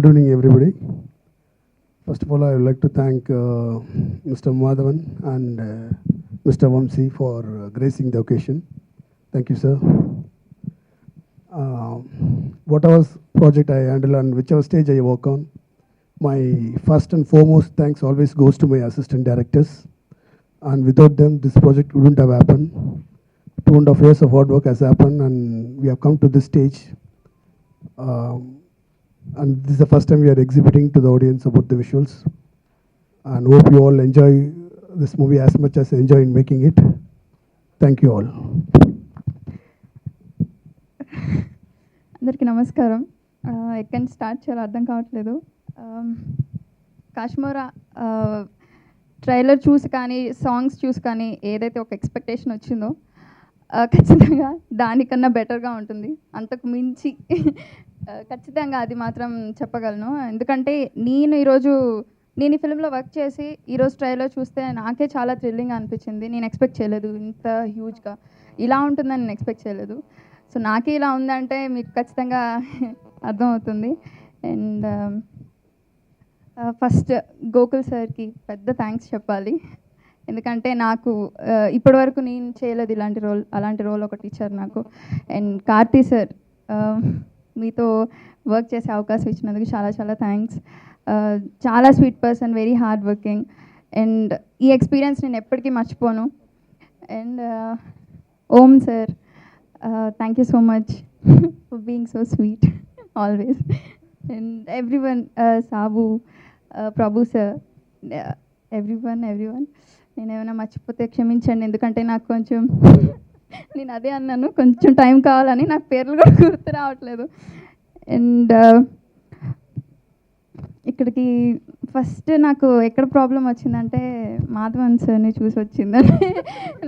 Good evening, everybody. First of all, I would like to thank Mr. Madhavan and Mr. Vamsi for gracing the occasion. Thank you, sir. Whatever project I handle and whichever stage I work on, my first and foremost thanks always goes to my assistant directors. And without them, this project wouldn't have happened. 2.5 years of hard work has happened, and we have come to this stage. And this is the first time we are exhibiting to the audience about the visuals. And hope you all enjoy this movie as much as I enjoy in making it. Thank you all. అందరికీ నమస్కారం. ఎక్కడి నుంచి start చేయాలో అర్థం కావట్లేదు. Kashmira trailer చూసి కానీ songs చూసి కానీ ఏదైతే ఒక ఎక్స్పెక్టేషన్ వచ్చిందో ఖచ్చితంగా దానికన్నా బెటర్గా ఉంటుంది. అంతకు మించి ఖచ్చితంగా అది మాత్రం చెప్పగలను. ఎందుకంటే నేను ఈ ఫిల్మ్లో వర్క్ చేసి ఈరోజు ట్రైలర్ చూస్తే నాకే చాలా థ్రిల్లింగ్ అనిపించింది. నేను ఎక్స్పెక్ట్ చేయలేదు ఇంత హ్యూజ్గా ఇలా ఉంటుందని నేను ఎక్స్పెక్ట్ చేయలేదు. సో నాకే ఇలా ఉందంటే మీకు ఖచ్చితంగా అర్థమవుతుంది. అండ్ ఫస్ట్ గోకుల్ సార్కి పెద్ద థ్యాంక్స్ చెప్పాలి. ఎందుకంటే నాకు ఇప్పటివరకు నేను చేయలేదు అలాంటి రోల్ ఒకటి ఇచ్చారు నాకు. అండ్ కార్తీ సార్, మీతో వర్క్ చేసే అవకాశం ఇచ్చినందుకు చాలా చాలా థ్యాంక్స్. చాలా sweet person, very hard working. And ఈ ఎక్స్పీరియన్స్ నేను ఎప్పటికీ మర్చిపోను. And Om sir, thank you so much for being so sweet always. And everyone, Sabu, Prabhu sir, everyone నేను ఏమైనా మర్చిపోతే క్షమించండి. ఎందుకంటే నాకు కొంచెం నేను అదే అన్నాను, కొంచెం టైం కావాలని. నాకు పేర్లు కూడా గుర్తు రావట్లేదు. అండ్ ఇక్కడికి ఫస్ట్ నాకు ఎక్కడ ప్రాబ్లం వచ్చిందంటే మాధవన్ సార్ని చూసి వచ్చిందని.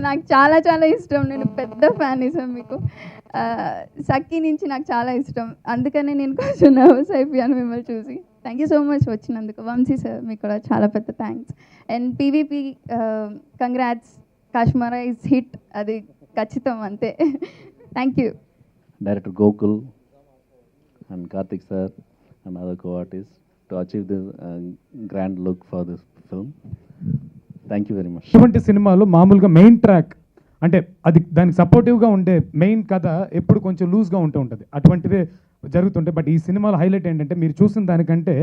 నాకు చాలా చాలా ఇష్టం, నేను పెద్ద ఫ్యాన్ సార్ మీకు. సఖీ నుంచి నాకు చాలా ఇష్టం, అందుకనే నేను కొంచెం నర్వస్ అయిపోయాను మిమ్మల్ని చూసి. థ్యాంక్ యూ సో మచ్ వచ్చినందుకు. వంశీ సార్ మీకు కూడా చాలా పెద్ద thanks. And PVP congrats, Kashmira is hit, అది ఖచ్చితం, అంతే. Thank you. Director Gokul and Karthik sir and other co-artists to achieve this grand look for this film. Thank you very much. ఇటువంటి సినిమాలో మామూలుగా మెయిన్ ట్రాక్ అంటే అది దానికి సపోర్టివ్గా ఉండే మెయిన్ కథ ఎప్పుడు కొంచెం లూజ్గా ఉంటుంది, అటువంటివే జరుగుతుంటాయి. బట్ ఈ సినిమాలో హైలైట్ ఏంటంటే మీరు చూసిన దానికంటే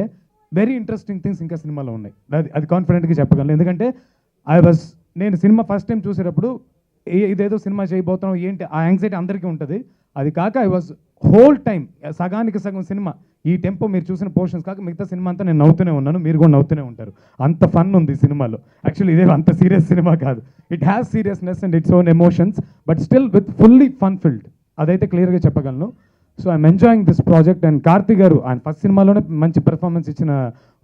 వెరీ ఇంట్రెస్టింగ్ థింగ్స్ ఇంకా సినిమాలో ఉన్నాయి. అది కాన్ఫిడెంట్గా చెప్పగలను. ఎందుకంటే నేను సినిమా ఫస్ట్ టైం చూసేటప్పుడు ఇదేదో సినిమా చేయబోతున్నాం ఏంటి ఆ యాంగ్జైటీ అందరికీ ఉంటుంది. అది కాక ఐ వాజ్ హోల్ టైం సగానికి సగం సినిమా ఈ టెంపో మీరు చూసిన పోర్షన్స్ కాక మిగతా సినిమా అంతా నేను నవ్వుతూనే ఉన్నాను, మీరు కూడా నవ్వుతూనే ఉంటారు. అంత ఫన్ ఉంది ఈ సినిమాలో. యాక్చువల్లీ ఇదే అంత సీరియస్ సినిమా కాదు. It has seriousness and its own emotions, but still with fully fun field, అదైతే క్లియర్గా చెప్పగలను. So I'm enjoying this project. And Karthi గారు ఆయన ఫస్ట్ సినిమాలోనే మంచి పెర్ఫార్మెన్స్ ఇచ్చిన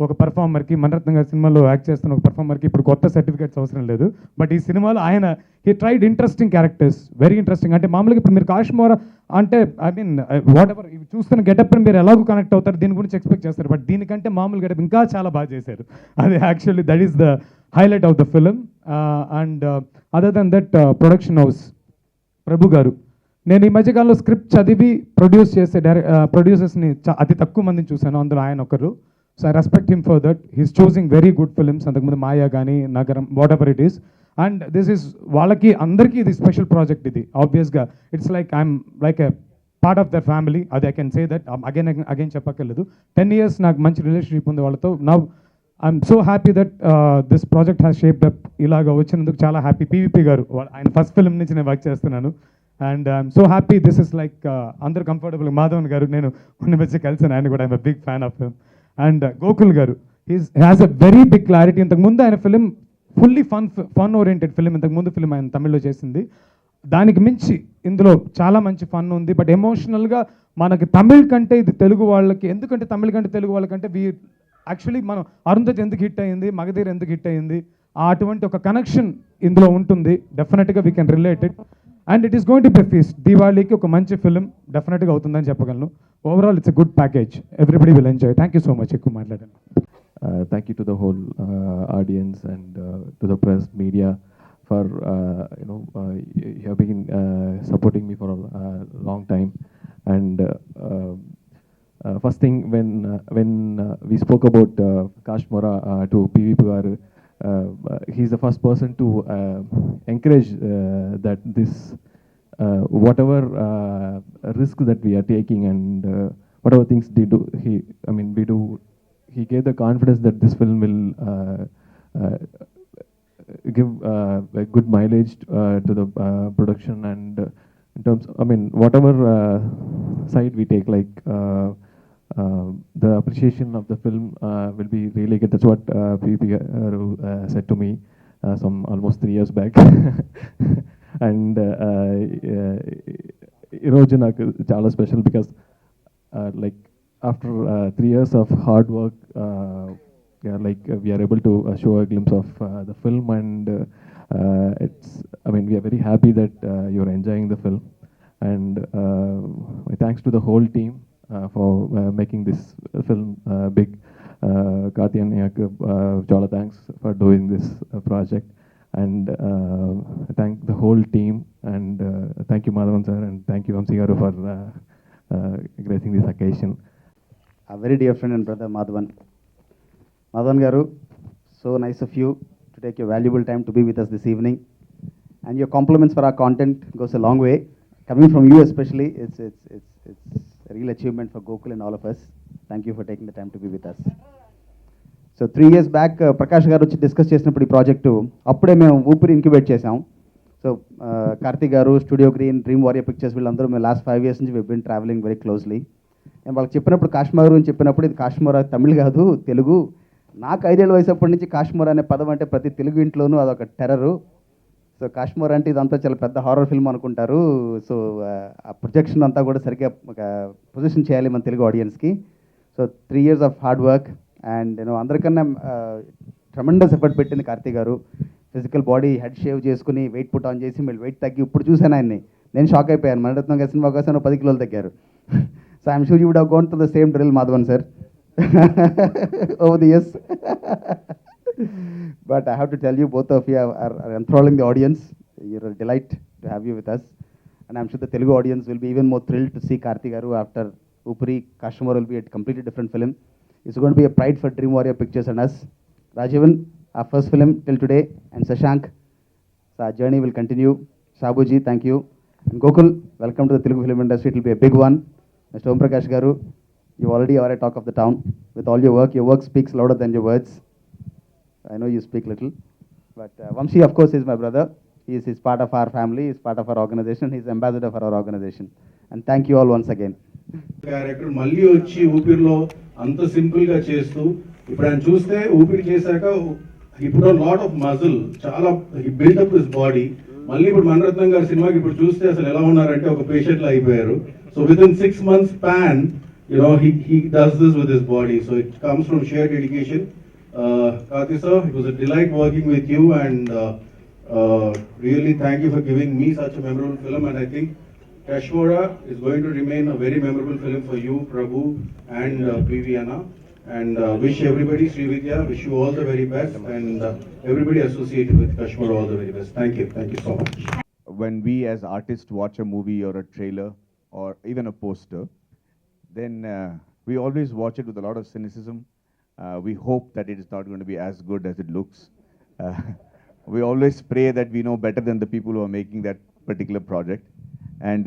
ఒక పర్ఫార్మర్కి, మణిరత్నం గారి సినిమాలో యాక్ట్ చేస్తున్న ఒక పర్ఫార్మర్కి ఇప్పుడు కొత్త సర్టిఫికేట్స్ అవసరం లేదు. బట్ ఈ సినిమాలో ఆయన he tried interesting characters, very interesting. అంటే మామూలుగా ఇప్పుడు మీరు కాశ్మీరా అంటే ఐ మీన్ వాట్ ఎవర్ ఇవి చూస్తున్న గెటప్ని మీరు ఎలాగో కనెక్ట్ అవుతారు, దీని గురించి ఎక్స్పెక్ట్ చేస్తారు. బట్ దీనికంటే మామూలు గెటప్ ఇంకా చాలా బాగా చేశారు. అది actually that is the highlight of the film. And other than that production house Prabhu గారు, నేను ఈ మధ్యకాలంలో స్క్రిప్ట్ చదివి ప్రొడ్యూస్ చేసే ప్రొడ్యూసర్స్ని అతి తక్కువ మందిని చూశాను, అందులో ఆయన ఒకరు. So I respect him for that. He's choosing very good films. అంతకుముందు మాయా కానీ నగరం, whatever it is. And this is వాళ్ళకి అందరికీ ఇది స్పెషల్ ప్రాజెక్ట్. ఇది ఆబ్వియస్గా it's like I'm like a part of their family. అది I can say that again చెప్పక్కర్లేదు. 10 years నాకు మంచి రిలేషన్షిప్ ఉంది వాళ్ళతో. Now I'm so happy that this project has shaped up. ఇలాగా వచ్చినందుకు చాలా హ్యాపీ. పీవీపీ గారు ఆయన ఫస్ట్ ఫిల్మ్ నుంచి నేను వర్క్ చేస్తున్నాను. And I'm so happy. This is like అందరు కంఫర్టబుల్. మాధవన్ గారు నేను కొన్ని వచ్చి కలిసాను, ఆయన కూడా I'm big fan of him. And Gokul గారు has a very big clarity. ఇంతకుముందు ఆయన film fully fun oriented film, ఇంతకుముందు ఫిలిం ఆయన తమిళ్లో చేసింది. దానికి మించి ఇందులో చాలా మంచి ఫన్ ఉంది. బట్ ఎమోషనల్గా మనకి తమిళ్ కంటే ఇది తెలుగు వాళ్ళకి, ఎందుకంటే తమిళ్ కంటే తెలుగు వాళ్ళకంటే యాక్చువల్లీ మనం అరుంధతి ఎందుకు హిట్ అయ్యింది, మగధీర్ ఎందుకు హిట్ అయ్యింది, అటువంటి ఒక కనెక్షన్ ఇందులో ఉంటుంది. డెఫినెట్గా we can relate it. And it is going to be feast. దీవాళీకి ఒక మంచి ఫిలిం డెఫినెట్గా అవుతుందని చెప్పగలను. Overall it's a good package. Everybody will enjoy. Thank you so much. ఎక్కువ మాట్లాడాను. Thank you to the whole audience and to the press, media for you have been supporting me for a long time, and first thing when we spoke about Kashmora to PVP garu, he's the first person to encourage that this whatever risk that we are taking and whatever things they do, we do. He gave the confidence that this film will give a good mileage to the production, and in terms, whatever side we take, like the appreciation of the film will be really good. That's what PVP said to me some almost 3 years back. And ఈరోజు నాకు చాలా special because like after 3 years of hard work, we are able to show a glimpse of the film, and we are very happy that you're enjoying the film, and my thanks to the whole team for making this film big. Karthi and Yakub, chala thanks for doing this project, and thank the whole team, and thank you Madhavan sir, and thank you Vamsi garu for gracing this occasion. A very dear friend and brother Madhavan. Madhavan garu, so nice of you to take your valuable time to be with us this evening, and your compliments for our content goes a long way. Coming from you especially, it's a real achievement for Gokul and all of us. Thank you for taking the time to be with us. So 3 years back, Prakash garu వచ్చి discuss చేసినప్పుడు ఈ project అప్పుడే మేము ఊపిరి incubate చేసాం. So Karthik garu, Studio Green, Dream Warrior Pictures, వీళ్ళందరూ మేము last 5 years నుంచి we've been traveling very closely. నేను వాళ్ళకి చెప్పినప్పుడు కాశ్మీర్ గురించి చెప్పినప్పుడు ఇది కాశ్మీర్ తమిళ్ కాదు తెలుగు. నాకు 5 ఏళ్ళ వయసు అప్పటి నుంచి కాశ్మీర్ అనే పదం అంటే ప్రతి తెలుగు ఇంట్లోనూ అదొక టెర్రరు. సో కాశ్మీర్ అంటే ఇదంతా చాలా పెద్ద హారర్ ఫిల్మ్ అనుకుంటారు. సో ఆ ప్రొజెక్షన్ అంతా కూడా సరిగ్గా పొజిషన్ చేయాలి మన తెలుగు ఆడియన్స్కి. So 3 years of hard work, and అందరికన్నా ట్రమెండస్ ఎఫర్ట్ పెట్టింది కార్తీక్ గారు. ఫిజికల్ బాడీ హెడ్ షేవ్ చేసుకుని వెయిట్ పుట్ ఆన్ చేసి మళ్ళీ వెయిట్ తగ్గి ఇప్పుడు చూశాను ఆయన్ని, నేను షాక్ అయిపోయాను. మణిరత్నం గారి సినిమా కోసం 10 kilos తగ్గారు. So I'm sure you would have gone to the same drill Madhavan sir over the years. But I have to tell you, both of you are enthralling the audience. You're a delight to have you with us. And I'm sure the Telugu audience will be even more thrilled to see Karthi Garu after Upri. Kashmir will be a completely different film. It's going to be a pride for Dream Warrior Pictures and us. Rajivan, our first film till today, and Sashank, so our journey will continue. Shabuji, thank you. And Gokul, welcome to the Telugu film industry. It will be a big one. Mr. Om Prakash Garu, you already are a talk of the town. With all your work speaks louder than your words. I know you speak little, but Vamsi, of course, is my brother. He's part of our family, he's part of our organization, he's ambassador for our organization. And thank you all once again. Character మళ్ళీ వచ్చి ఊపిరిలో అంత simple గా చేస్తూ ఇప్పుడు ఆయన చూస్తే ఊపిరి చేశాక ఇప్పుడు లాట్ ఆఫ్ మజిల్ చాలా బిల్డప్ హిస్ బాడీ. మళ్ళీ ఇప్పుడు మణిరత్నం గారి సినిమాకి ఇప్పుడు చూస్తే అసలు ఎలా ఉన్నారంటే ఒక పేషెంట్ లా అయిపోయారు. So with in 6 months span, he does this with his body. So it comes from sheer dedication. Karthi sir, it was a delight working with you, and really thank you for giving me such a memorable film. And I think Kashmora is going to remain a very memorable film for you, Prabhu, and PV Anna. And wish everybody, Srividya, wish you all the very best, and everybody associated with Kashmora all the very best. Thank you so much. When we as artists watch a movie or a trailer or even a poster, then we always watch it with a lot of cynicism. We hope that it is not going to be as good as it looks. We always pray that we know better than the people who are making that particular project. And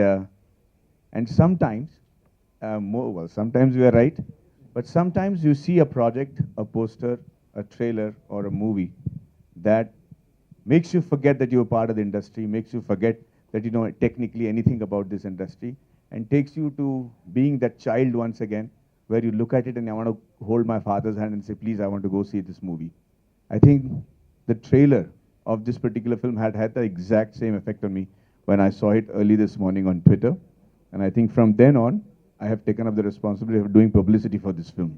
sometimes, sometimes we are right, but sometimes you see a project, a poster, a trailer, or a movie that makes you forget that you are part of the industry, makes you forget that you know technically anything about this industry, and takes you to being that child once again, where you look at it and I want to hold my father's hand and say, please, I want to go see this movie. I think the trailer of this particular film had the exact same effect on me when I saw it early this morning on Twitter. And I think from then on, I have taken up the responsibility of doing publicity for this film.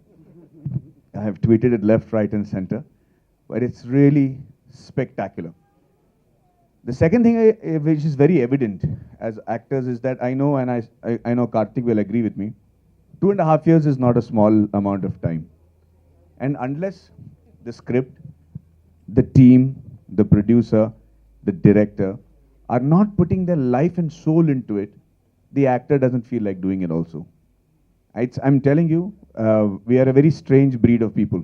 I have tweeted it left, right, and center, but it's really spectacular. The second thing which is very evident as actors is that I know, and I know Karthik will agree with me, 2.5 years is not a small amount of time. And unless the script, the team, the producer, the director are not putting their life and soul into it, the actor doesn't feel like doing it also. I'm telling you, we are a very strange breed of people.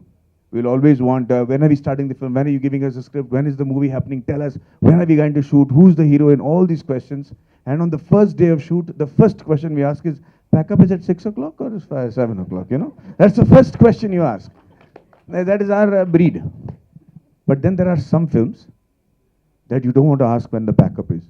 We'll always want, when are we starting the film? When are you giving us a script? When is the movie happening? Tell us, when are we going to shoot? Who's the hero? And all these questions. And on the first day of shoot, the first question we ask is, pack up is at 6 o'clock or is 7 o'clock, you know? That's the first question you ask. That is our breed. But then there are some films that you don't want to ask when the backup is.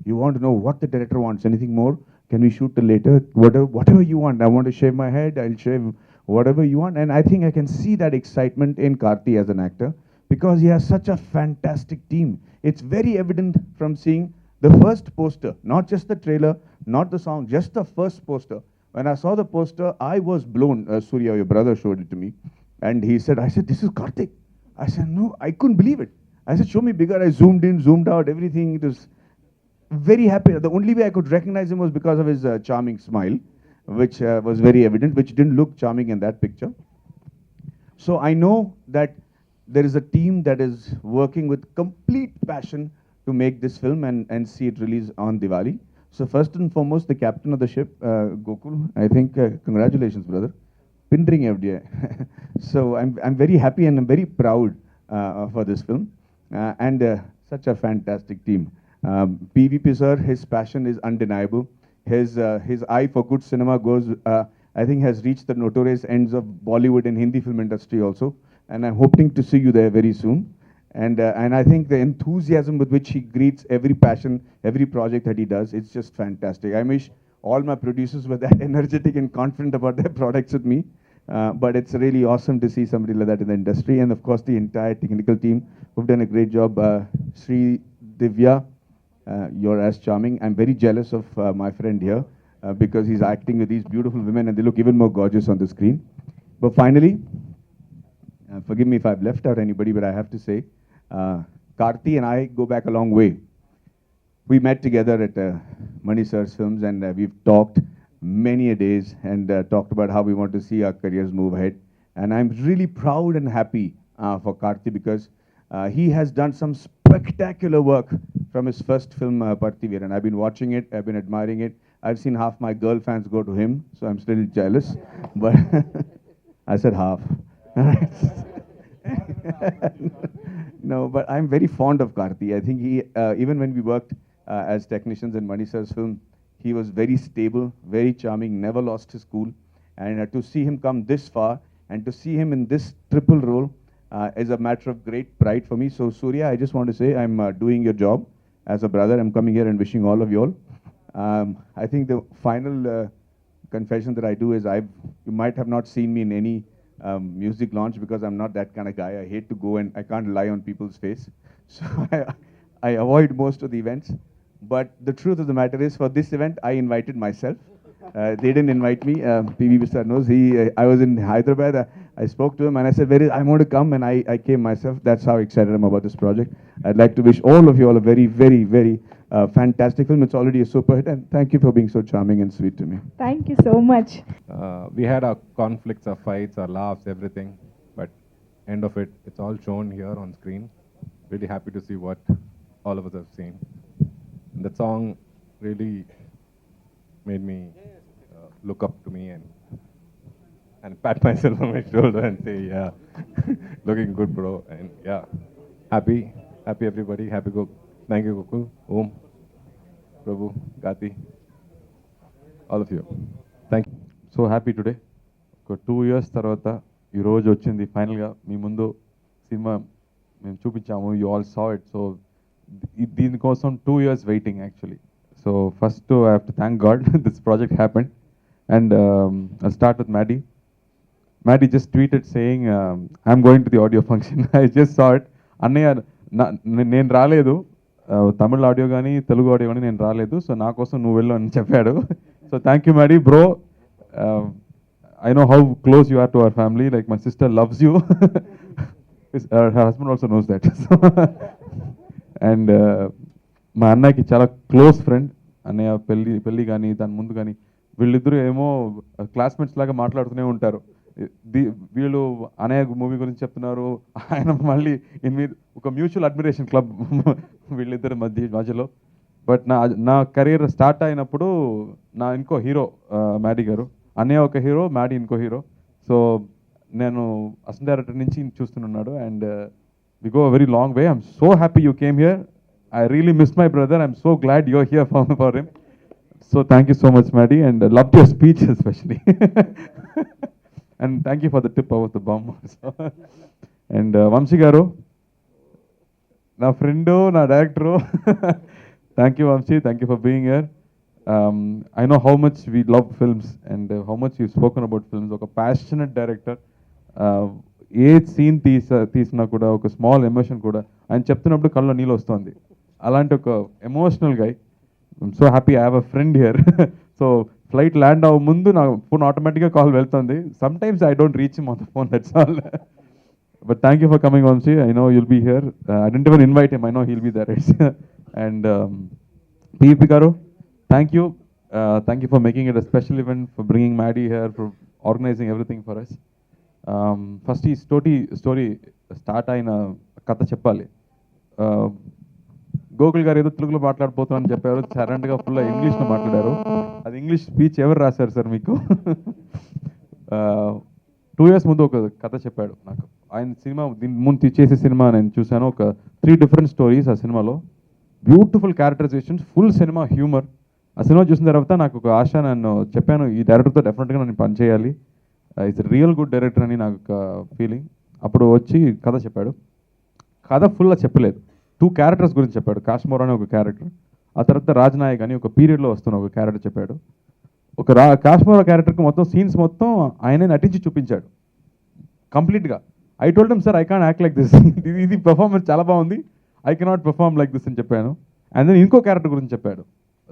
You want to know what the director wants. Anything more? Can we shoot till later? Whatever you want. I want to shave my head. I'll shave whatever you want. And I think I can see that excitement in Karthi as an actor because he has such a fantastic team. It's very evident from seeing the first poster, not just the trailer, not the song, just the first poster. When I saw the poster, I was blown. Surya, your brother, showed it to me. And he said, I said, this is Karthik. I said, no, I couldn't believe it. I said, show me bigger. I zoomed in, zoomed out, everything. It was very happy. The only way I could recognize him was because of his charming smile, which was very evident, which didn't look charming in that picture. So I know that there is a team that is working with complete passion to make this film and see it release on Diwali. So first and foremost, the captain of the ship, Gokul, I think, congratulations, brother. Pindring FDI. So I'm very happy and I'm very proud for this film. And such a fantastic team. PVP sir, his passion is undeniable. His eye for good cinema goes, I think, has reached the notorious ends of Bollywood and Hindi film industry also. And I'm hoping to see you there very soon. And I think the enthusiasm with which he greets every passion, every project that he does, it's just fantastic. I wish all my producers were that energetic and confident about their products with me. But it's really awesome to see somebody like that in the industry. And of course, the entire technical team who've done a great job. Sri Divya, you're as charming. I'm very jealous of my friend here because he's acting with these beautiful women and they look even more gorgeous on the screen. But finally, forgive me if I've left out anybody, but I have to say, Karthi and I go back a long way. We met together at Mani Sir's films and we've talked many a days and talked about how we want to see our careers move ahead. And I'm really proud and happy for Karthi because he has done some spectacular work from his first film, Parthiveeran. I've been watching it, I've been admiring it. I've seen half my girl fans go to him, so I'm still jealous. But I said half. No, but I'm very fond of Karthi. I think he, even when we worked as technicians in Mani Sir's film, he was very stable, very charming, never lost his cool. And to see him come this far and to see him in this triple role is a matter of great pride for me. So Surya, I just want to say I'm doing your job as a brother. I'm coming here and wishing all of you all. I think the final confession that I do is you might have not seen me in any music launch because I'm not that kind of guy. I hate to go and I can't lie on people's face. So I avoid most of the events. But the truth of the matter is, for this event, I invited myself. They didn't invite me. PV sir knows. I was in Hyderabad. I spoke to him and I said, I want to come, and I came myself. That's how excited I'm about this project. I'd like to wish all of you all a very, very, very fantastic film. It's already a super hit, and thank you for being so charming and sweet to me. Thank you so much. We had our conflicts, our fights, our laughs, everything. But end of it, it's all shown here on screen. Really happy to see what all of us have seen. And that song really made me look up to me and pat myself on my shoulder and say, yeah, looking good, bro. And yeah, happy everybody. Thank you, Gokul, Om, Prabhu, Gati, all of you. Thank you. So happy today. ఒక 2 years తర్వాత ఈరోజు వచ్చింది ఫైనల్గా మీ ముందు cinema మేము చూపించాము. You all saw it. So దీనికోసం 2 years waiting actually. So first I have to thank God this project happened. And I start with Maddie. Maddie just tweeted saying, I'm going to the audio function. I just saw it. అన్నయ్య నేను రాలేదు, తమిళ audio కానీ Telugu audio కానీ నేను రాలేదు, so నా కోసం నువ్వు వెళ్ళు అని చెప్పాడు. So thank you Maddie, bro. I know how close you are to our family. Like, my sister loves you. Her husband also knows that. And మా అన్నయ్యకి చాలా క్లోజ్ ఫ్రెండ్. అన్నయ్య పెళ్ళి కానీ దాని ముందు కానీ వీళ్ళిద్దరూ ఏమో క్లాస్మేట్స్ లాగా మాట్లాడుతూనే ఉంటారు. వీళ్ళు అన్నయ్య మూవీ గురించి చెప్తున్నారు, ఆయన మళ్ళీ ఒక మ్యూచువల్ అడ్మిరేషన్ క్లబ్ వీళ్ళిద్దరు మధ్యలో. బట్ నా కెరీర్ స్టార్ట్ అయినప్పుడు నా ఇంకో హీరో Maddie గారు, అన్నయ్య ఒక హీరో, మ్యాడీ ఇంకో హీరో. సో నేను అసిస్టెంట్ డైరెక్టర్ నుంచి చూస్తున్నాడు and we go very long way. I'm so happy you came here. I really miss my brother. I'm so glad you're here for him. So thank you so much, Maddie, and loved your speech especially. And thank you for the tip about the bomb also. And Vamsi garu, na friendo, na director. Thank you, Vamsi. Thank you for being here. I know how much we love films and how much you've spoken about films. Oka passionate director. A scene తీసినా కూడా ఒక small emotion కూడా ఆయన చెప్తున్నప్పుడు కళ్ళలో నీళ్ళు వస్తుంది. అలాంటి ఒక emotional guy. I'm so happy I have a friend here. So flight land అవ్వ ముందు నా ఫోన్ ఆటోమేటిక్గా కాల్ వెళ్తుంది. Sometimes I don't reach him on the phone, that's all. But thank you for coming, Vamsi. I know you'll be here. I don't even invite him, I know he'll be there. And PP గారు, thank you for making it a special event, for bringing Maddy here, for organising everything for us. First ఈ story start అయిన కథ చెప్పాలి. గోకుల్ గారు ఏదో తెలుగులో మాట్లాడిపోతున్నారని చెప్పారు, సడన్గా ఫుల్ ఇంగ్లీష్లో మాట్లాడారు. అది ఇంగ్లీష్ స్పీచ్ ఎవరు రాశారు సార్ మీకు? 2 years ముందు ఒక కథ చెప్పాడు నాకు. ఆయన సినిమా దీని ముందు చేసే సినిమా నేను చూశాను. ఒక 3 different స్టోరీస్ ఆ సినిమాలో. Beautiful characterisations, full cinema humour. ఆ సినిమా చూసిన తర్వాత నాకు ఒక ఆశ, నన్ను చెప్పాను ఈ డైరెక్టర్తో డెఫినెట్గా నేను పని చేయాలి, ఇట్స్ రియల్ గుడ్ డైరెక్టర్ అని నాకు ఒక ఫీలింగ్. అప్పుడు వచ్చి కథ చెప్పాడు. కథ ఫుల్గా చెప్పలేదు, 2 characters గురించి చెప్పాడు. కాశ్మోర్ అనే ఒక క్యారెక్టర్, ఆ తర్వాత రాజ్నాయక్ అని ఒక పీరియడ్లో వస్తున్న ఒక క్యారెక్టర్ చెప్పాడు. ఒక కాశ్మోర్ క్యారెక్టర్కి మొత్తం సీన్స్ మొత్తం ఆయనే నటించి చూపించాడు కంప్లీట్గా. I told him sir I can't act like this, ఇది పెర్ఫార్మెన్స్ చాలా బాగుంది, I cannot perform like this అని చెప్పాను. అండ్ దెన్ ఇంకో క్యారెక్టర్ గురించి చెప్పాడు,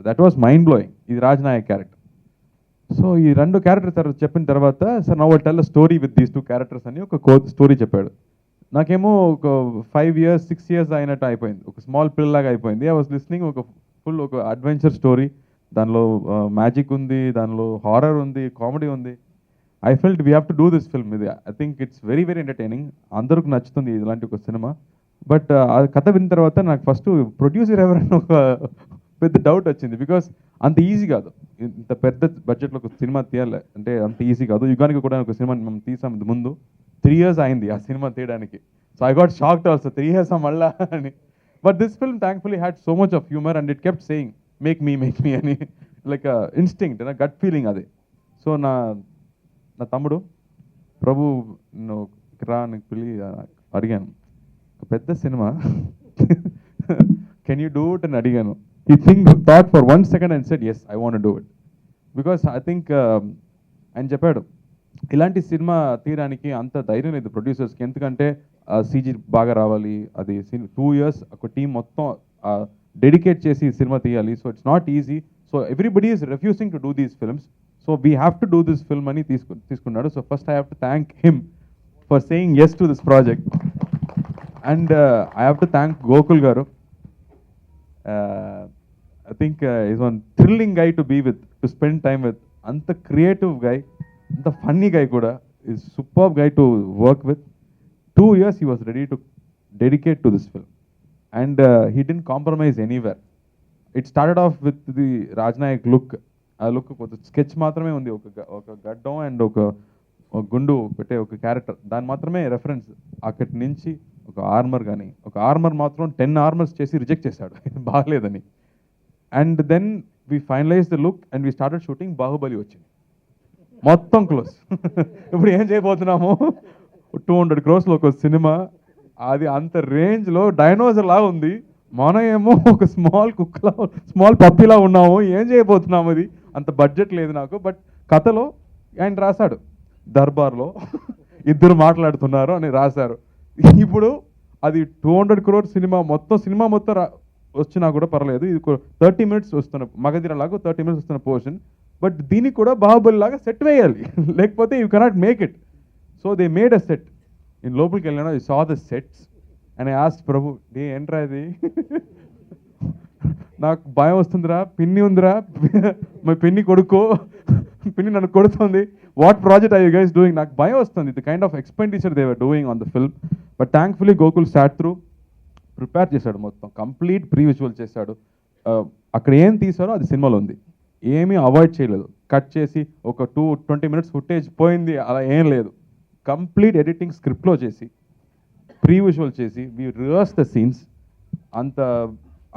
దట్ వాస్ మైండ్ బ్లోయింగ్. ఇది రాజ్నాయక్ క్యారెక్టర్. సో ఈ 2 క్యారెక్టర్స్ చెప్పిన తర్వాత sir now I tell a story with these 2 characters అని ఒక స్టోరీ చెప్పాడు. నాకేమో ఒక 5 years 6 years అయినట్టు అయిపోయింది, ఒక స్మాల్ పిల్లలాగా అయిపోయింది. ఐ వాస్ లిస్నింగ్, ఒక ఫుల్ ఒక అడ్వెంచర్ స్టోరీ, దానిలో మ్యాజిక్ ఉంది, దానిలో హారర్ ఉంది, కామెడీ ఉంది. I felt we have to do this film. ఇది I think it's very very entertaining, అందరికి నచ్చుతుంది ఇలాంటి ఒక సినిమా. బట్ ఆ కథ విన్న తర్వాత నాకు ఫస్ట్ ప్రొడ్యూసర్ ఎవరైనా ఒక పెద్ద డౌట్ వచ్చింది. బికాస్ అంత ఈజీ కాదు, ఇంత పెద్ద బడ్జెట్లో ఒక సినిమా తీయాలి అంటే అంత ఈజీ కాదు. యుగానికి కూడా ఒక సినిమా మనం తీసాం ముందు, 3 years అయింది ఆ సినిమా తీయడానికి. So I got shocked also, 3 years మళ్ళా అని. But this film thankfully had so much of humour and it kept saying make me అని, లైక్ ఇన్స్టింక్ట్, నా గట్ ఫీలింగ్ అది. సో నా తమ్ముడు ప్రభు రా నీకు పిల్లి అడిగాను, ఒక పెద్ద cinema can you do it అని అడిగాను. He thought for 1 second and said, yes, I want to do it. Because I think, ఆయన చెప్పాడు, ఇలాంటి సినిమా తీయడానికి అంత ధైర్యం లేదు ప్రొడ్యూసర్స్కి. ఎందుకంటే సీజీ బాగా రావాలి, అది 2 years ఒక టీం మొత్తం డెడికేట్ చేసి సినిమా తీయాలి. So it's not easy. So everybody is refusing to do these films. So we have to do this film అని తీసుకున్నాడు. So first I have to thank him for saying yes to this project. And I have to thank Gokul garu. I think he's one thrilling guy to be with, to spend time with. Anta creative guy, anta funny guy kuda, is superb guy to work with. 2 years he was ready to dedicate to this film, and he didn't compromise anywhere. It started off with the Rajnayak look. ఆ look కొంచెం sketch మాత్రమే ఉంది, ఒక గడ్డం and ఒక గుండు పెట్టే ఒక క్యారెక్టర్, దాని మాత్రమే రెఫరెన్స్. అక్కడి నుంచి ఒక ఆర్మర్ కానీ, ఒక ఆర్మర్ మాత్రం 10 armors చేసి రిజెక్ట్ చేశాడు బాగలేదని. And then we finalize the look and we started shooting. Baahubali వచ్చింది, మొత్తం క్లోజ్. ఇప్పుడు ఏం చేయబోతున్నాము, 200 crores ఒక సినిమా, అది అంత రేంజ్లో డైనోసర్ లాగా ఉంది. మనం ఏమో ఒక స్మాల్ కుక్కలా, స్మాల్ పప్పీలా ఉన్నాము. ఏం చేయబోతున్నాము, అది అంత బడ్జెట్ లేదు నాకు. బట్ కథలో ఆయన రాశాడు, దర్బార్లో 2 మాట్లాడుతున్నారు అని రాశారు. ఇప్పుడు అది 200 crores సినిమా మొత్తం వచ్చినా కూడా పర్లేదు. ఇది 30 minutes వస్తున్న మగధీర లాగా 30 minutes వస్తున్న పోర్షన్. బట్ దీనికి కూడా బాహుబలి లాగా సెట్ వేయాలి, లేకపోతే you cannot make it. So they made a set. నేను లోపలికి వెళ్ళాను, I saw the sets and I asked Prabhu, ఏంట్రా ఇది, నాకు భయం వస్తుందిరా, పిన్ని ఉందిరా, మా పిన్ని కొడుకో, పిన్ని నన్ను కొడుతుంది, what project are you guys doing, నాకు భయం వస్తుంది. The kind of expenditure they were doing on the film. But thankfully Gokul sat through, prepare చేశాడు, మొత్తం కంప్లీట్ ప్రీ విజువల్ చేశాడు. అక్కడ ఏం తీసారో అది సినిమాలో ఉంది, ఏమీ అవాయిడ్ చేయలేదు. కట్ చేసి ఒక 20 minutes ఫుటేజ్ పోయింది అలా ఏం లేదు. కంప్లీట్ ఎడిటింగ్ స్క్రిప్ట్లో చేసి ప్రీ విజువల్ చేసి వీ రివర్స్ ద సీన్స్.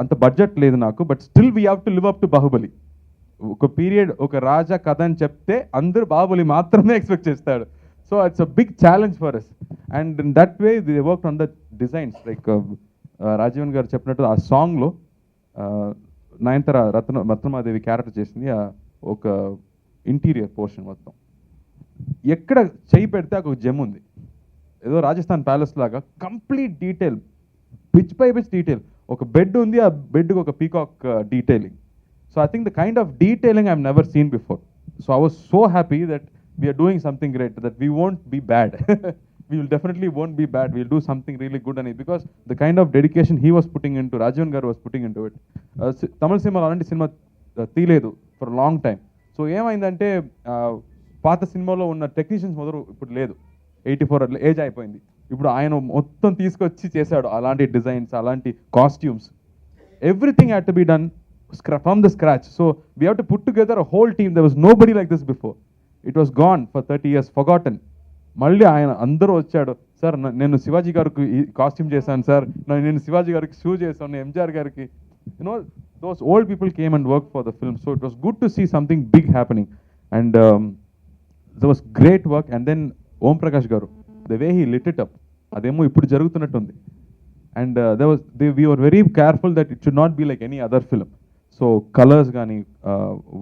అంత బడ్జెట్ లేదు నాకు, but still we have to live up to Baahubali. ఒక పీరియడ్ ఒక రాజా కథ అని చెప్తే అందరూ బాహుబలి మాత్రమే ఎక్స్పెక్ట్ చేస్తాడు. So it's a big challenge for us and in that way they work on the designs. Like Rajeevan garu చెప్పినట్టు ఆ సాంగ్లో నయనతార రత్నమాదేవి క్యారెక్టర్ చేసింది ఒక ఇంటీరియర్ పోర్షన్ మొత్తం. ఎక్కడ చెయ్యి పెడితే ఒక జెమ్ ఉంది, ఏదో రాజస్థాన్ ప్యాలెస్ లాగా complete detail, pitch by pitch detail. ఒక బెడ్ ఉంది, ఆ బెడ్కి ఒక peacock detailing. So I think the kind of detailing I never seen before. So I was so happy that we are doing something great, that we won't be bad. We will definitely won't be bad. We'll do something really good on it because the kind of dedication he was putting into, Rajavan garu was putting into it. Tamil cinema alanti cinema తీయలేదు for long time. So ఏమైందంటే పాత సినిమాలో ఉన్న technicians మొదలు ఇప్పుడు లేదు, 84 age అయిపోయింది. ఇప్పుడు ఆయన మొత్తం తీసుకొచ్చి చేశాడు అలాంటి డిజైన్స్, అలాంటి costumes. Everything had to be done from the scratch. So we have to put together a whole team. There was nobody like this before. It was gone for 30 years, forgotten. మళ్ళీ ఆయన అందరూ వచ్చాడు, sir నేను శివాజీ గారికి ఈ costume చేశాను sir, నేను శివాజీ గారికి షూ చేశాను, ఎంజిఆర్ గారికి, you know those old people came and work for the film. So it was good to see something big happening and that was great work. And then Om Prakash గారు, the way he lit it up, అదేమో ఇప్పుడు జరుగుతున్నట్టుంది. అండ్ we were very careful that it should not be like any other film. So colors gaani,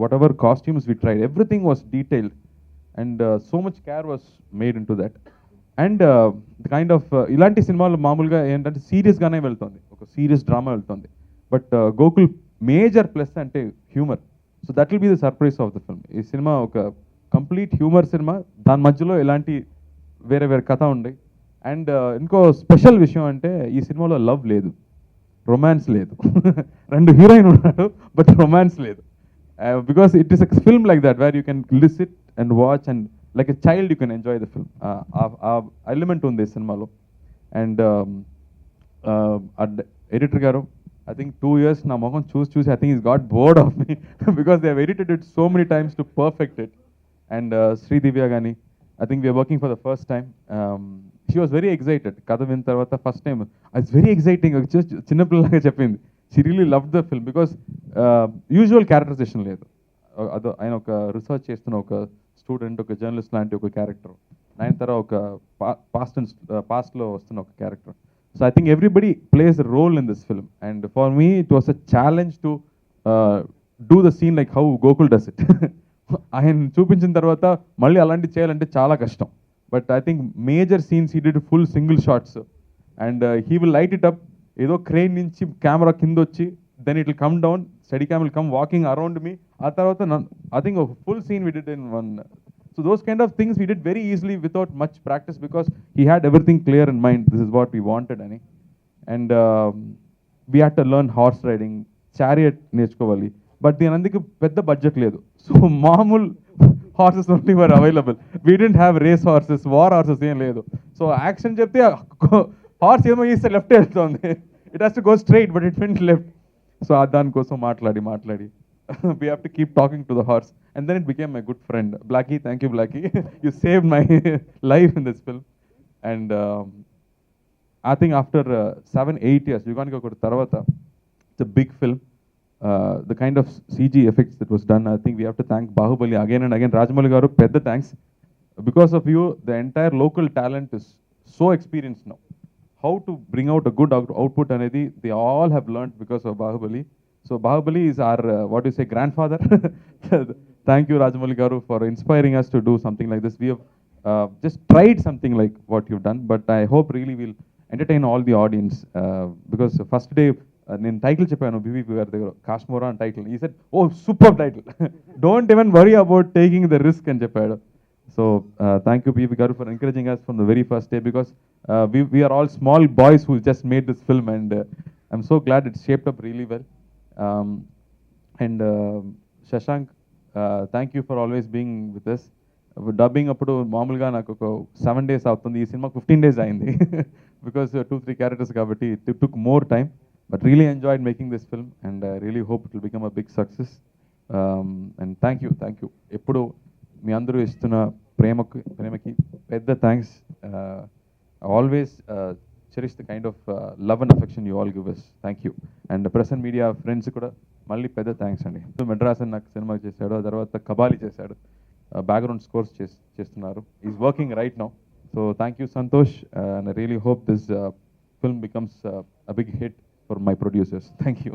whatever costumes we tried, everything was detailed. And so much care was made into that. And the kind of ఇలాంటి సినిమాలు మామూలుగా ఏంటంటే సీరియస్గానే వెళ్తుంది, ఒక serious drama వెళ్తుంది. But Gokul major plus అంటే humour. So that will be the surprise of the film. ఈ సినిమా ఒక కంప్లీట్ హ్యూమర్ సినిమా, దాని మధ్యలో ఎలాంటి వేరే వేరే కథ ఉంది. అండ్ ఇంకో స్పెషల్ విషయం అంటే ఈ సినిమాలో లవ్ లేదు, రొమాన్స్ లేదు. 2 హీరోయిన్ ఉన్నారు బట్ రొమాన్స్ లేదు. Because it is a film like that where you can sit and watch and like a child you can enjoy the film. Element undi cinemalo. And editor garu, I think 2 years na moham choose I think he's got bored of me because they have edited it so many times to perfect it. And Sri Divya gani, I think we are working for the first time. She was very excited. Katha vin tarvata first time it's very exciting, just chinna pillalaga cheppindi. She really loved the film because usual characterisation లేదు. అదో ఆయన ఒక research చేస్తున్న ఒక student, ఒక journalist లాంటి ఒక character, Nayanthara ఒక పాస్ట్లో వస్తున్న ఒక character. So I think everybody plays a role in this film. And for me it was a challenge to do the scene like how Gokul does it. ఆయన చూపించిన తర్వాత మళ్ళీ అలాంటి చేయాలంటే చాలా కష్టం. But I think major scenes he did full single shots and he will light it up. ఏదో crane నుంచి కెమెరా కింద వచ్చి then it will come down, steady cam will come walking around me. ఆ తర్వాత I think a full scene we did in one. So those kind of things we did very easily without much practice because he had everything clear in mind. This is what we wanted. And we had to learn horse riding, chariot నేర్చుకోవాలి. But దీని అందుకు పెద్ద budget లేదు. సో మామూలు horses only were available. We didn't have race horses, war horses ఏం లేదు. సో యాక్షన్ చెప్తే హార్స్ ఏమో ఈస్తే లెఫ్ట్ వెళ్తుంది, it has to go straight but it went left. సో దానికోసం మాట్లాడి we have to keep talking to the horse. And then it became my good friend. Blackie, thank you Blackie. You saved my life in this film. And I think after 7-8 years, Yuganika Kodu Tarvata, it's a big film. The kind of CG effects that was done, I think we have to thank Bahubali again and again. Rajamouli garu, pedda thanks. Because of you, the entire local talent is so experienced now. How to bring out a good output anedi they all have learned because of Bahubali. So Bahubali is our what do you say, grandfather. Thank you Rajamouli garu for inspiring us to do something like this. We have just tried something like what you've done, but I hope really we'll entertain all the audience because first day నేను title చెప్పాను BVP గారి దగ్గర, కాశ్మోరా అని title. He said oh super title, don't even worry about taking the risk అని చెప్పాడు. So thank you PV Garu for encouraging us from the very first day because we are all small boys who just made this film and I'm so glad it's shaped up really well. And Shashank, thank you for always being with us. Dubbing appudu మామూలుగా నాకు ఒక 7 days అవుతుంది, ఈ cinema 15 days అయింది because 2-3 characters కాబట్టి it took more time, but really enjoyed making this film and I really hope it will become a big success. And thank you ఎప్పుడు మీ అందరూ ఇస్తున్న ప్రేమకి పెద్ద thanks. Always cherish the kind of love and affection you all give us. Thank you. And press and media friends కూడా మళ్ళీ పెద్ద thanks అండి. మెడ్రాస్ అని నాకు సినిమా చేశాడు, ఆ తర్వాత కబాలి చేశాడు, బ్యాక్గ్రౌండ్ స్కోర్స్ చేస్తున్నారు. Is working right now. So thank you Santosh, and I really hope this film becomes a big hit for my producers. Thank you.